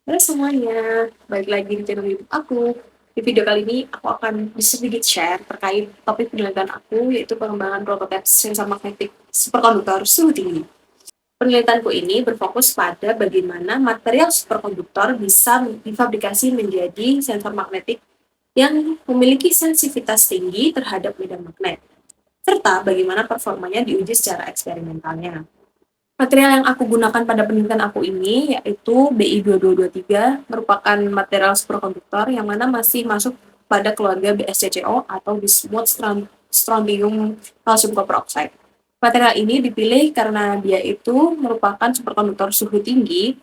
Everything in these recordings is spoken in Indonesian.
Halo semuanya, balik lagi di channel YouTube aku. Di video kali ini aku akan sedikit share terkait topik penelitian aku, yaitu pengembangan prototipe sensor magnetik superkonduktor suhu tinggi. Penelitianku ini berfokus pada bagaimana material superkonduktor bisa difabrikasi menjadi sensor magnetik yang memiliki sensitivitas tinggi terhadap medan magnet, serta bagaimana performanya diuji secara eksperimentalnya. Material yang aku gunakan pada penelitian aku ini yaitu Bi2223 merupakan material superkonduktor yang mana masih masuk pada keluarga BSCCO atau bismuth strontium calcium copper oxide. Material ini dipilih karena dia itu merupakan superkonduktor suhu tinggi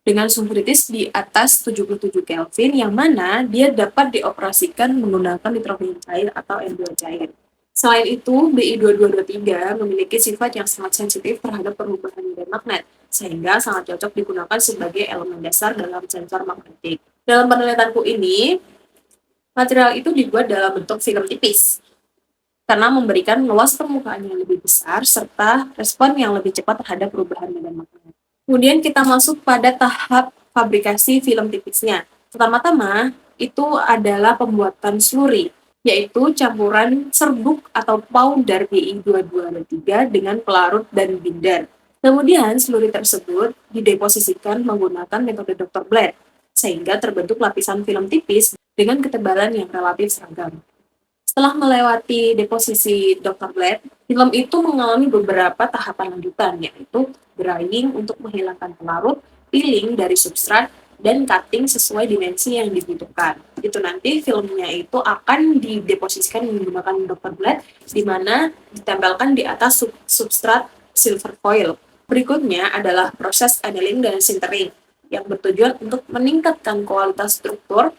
dengan suhu kritis di atas 77 Kelvin yang mana dia dapat dioperasikan menggunakan nitrogen cair atau N2 cair. Selain itu, Bi2223 memiliki sifat yang sangat sensitif terhadap perubahan medan magnet, sehingga sangat cocok digunakan sebagai elemen dasar dalam sensor magnetik. Dalam penelitianku ini, material itu dibuat dalam bentuk film tipis, karena memberikan luas permukaan yang lebih besar serta respon yang lebih cepat terhadap perubahan medan magnet. Kemudian kita masuk pada tahap fabrikasi film tipisnya. Pertama-tama, itu adalah pembuatan slurry, yaitu campuran serbuk atau powder Bi2223 dengan pelarut dan binder. Kemudian slurry tersebut dideposisikan menggunakan metode Dr. Bled, sehingga terbentuk lapisan film tipis dengan ketebalan yang relatif seragam. Setelah melewati deposisi Dr. Bled, film itu mengalami beberapa tahapan lanjutan, yaitu drying untuk menghilangkan pelarut, peeling dari substrat, dan cutting sesuai dimensi yang dibutuhkan. Itu nanti filmnya itu akan dideposisikan menggunakan Dr. Bled, di mana ditempelkan di atas substrat silver foil. Berikutnya adalah proses annealing dan sintering, yang bertujuan untuk meningkatkan kualitas struktur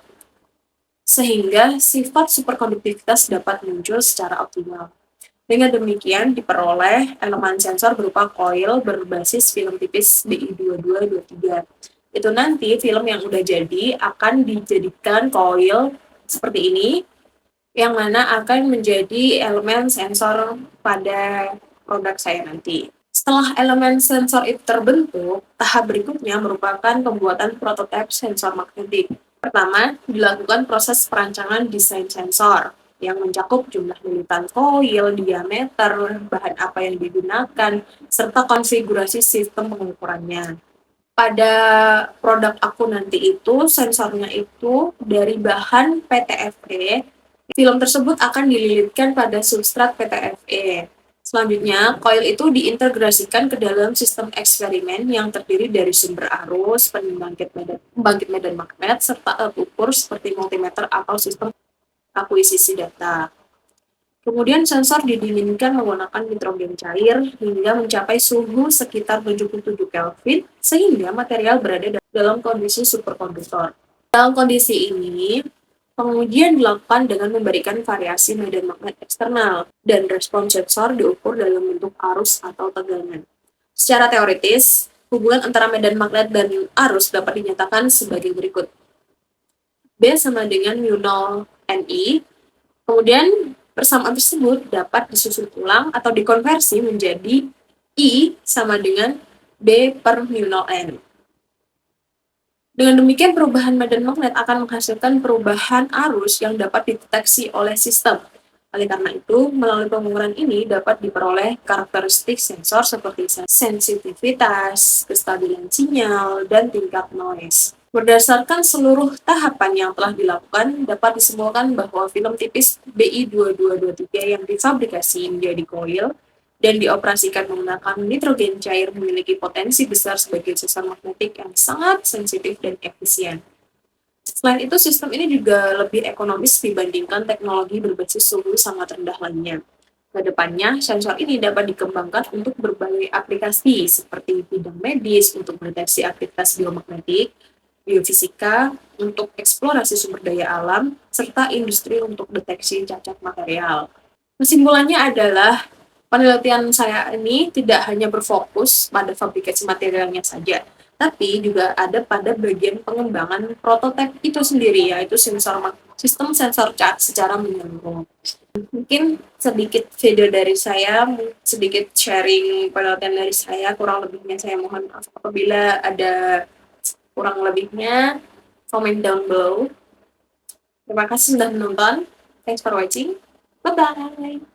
sehingga sifat superkonduktivitas dapat muncul secara optimal. Dengan demikian, diperoleh elemen sensor berupa koil berbasis film tipis Bi2223. Itu nanti film yang udah jadi akan dijadikan koil seperti ini, yang mana akan menjadi elemen sensor pada produk saya nanti. Setelah elemen sensor itu terbentuk, tahap berikutnya merupakan pembuatan prototipe sensor magnetik. Pertama, dilakukan proses perancangan desain sensor yang mencakup jumlah lilitan koil, diameter, bahan apa yang digunakan, serta konfigurasi sistem pengukurannya. Pada produk aku nanti itu, sensornya itu dari bahan PTFE. Film tersebut akan dililitkan pada substrat PTFE. Selanjutnya, koil itu diintegrasikan ke dalam sistem eksperimen yang terdiri dari sumber arus, pembangkit medan magnet, serta alat ukur seperti multimeter atau sistem akuisisi data. Kemudian sensor didinginkan menggunakan nitrogen cair hingga mencapai suhu sekitar 77 Kelvin sehingga material berada dalam kondisi superkonduktor. Dalam kondisi ini, pengujian dilakukan dengan memberikan variasi medan magnet eksternal dan respon sensor diukur dalam bentuk arus atau tegangan. Secara teoritis, hubungan antara medan magnet dan arus dapat dinyatakan sebagai berikut. B sama dengan mu0 Ni, kemudian persamaan tersebut dapat disusun ulang atau dikonversi menjadi I sama dengan B per mu0 N. Dengan demikian, perubahan medan magnet akan menghasilkan perubahan arus yang dapat dideteksi oleh sistem. Oleh karena itu, melalui pengukuran ini dapat diperoleh karakteristik sensor seperti sensitivitas, kestabilan sinyal, dan tingkat noise. Berdasarkan seluruh tahapan yang telah dilakukan, dapat disimpulkan bahwa film tipis Bi2223 yang difabrikasi menjadi koil dan dioperasikan menggunakan nitrogen cair memiliki potensi besar sebagai sensor magnetik yang sangat sensitif dan efisien. Selain itu, sistem ini juga lebih ekonomis dibandingkan teknologi berbasis suhu sangat rendah lainnya. Kedepannya, sensor ini dapat dikembangkan untuk berbagai aplikasi seperti bidang medis untuk mendeteksi aktivitas biomagnetik, biofisika untuk eksplorasi sumber daya alam, serta industri untuk deteksi cacat material. Kesimpulannya adalah penelitian saya ini tidak hanya berfokus pada fabrikasi materialnya saja, tapi juga ada pada bagian pengembangan prototipe itu sendiri, yaitu sistem sensor cat secara menyeluruh. Mungkin sedikit video dari saya, sedikit sharing penelitian dari saya, kurang lebihnya saya mohon maaf apabila ada Kurang lebihnya comment down below. Terima kasih sudah menonton. Thanks for watching. Bye bye.